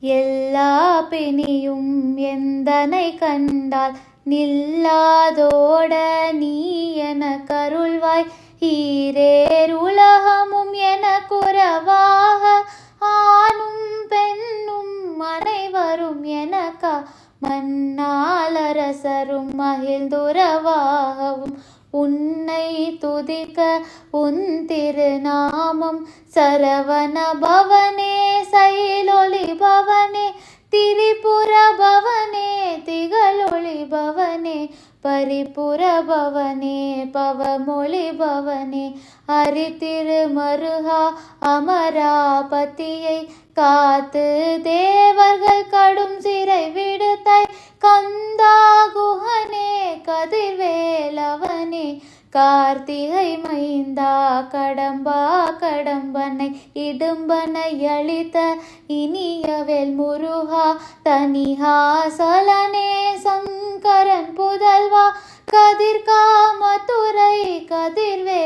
எல்லா பிணியும் எந்தனை கண்டால் நில்லாதோட நீ என கருள்வாய். ஈரேருலகமும் என குறவாக ஆணும் பெண்ணும் அனைவரும் எனக்கா மன்னாளரசரும் மகிழ்ந்துறவாகவும் உன்னை துதிக்க உன் திருநாமம். சரவண பவனே சைலொளி பவனே திரிபுர பவனே திகழொளி பவனே பரிபுர பவனே பவமொழி பவனே அரிதிருமருகா அமராபதியை காத்து தேவர்கள் கடும் சிறை விடுத்தாய். கந்தா குஹனே கதிர்வேலவனே கார்த்திகை மைந்தா கடம்பா கடம்பனை இடும்பனை அளித்த இனியவேல் முருகா தனிஹாசலனே சங்கரன் புதல்வா கதிர்காமதுரை கதிர்வே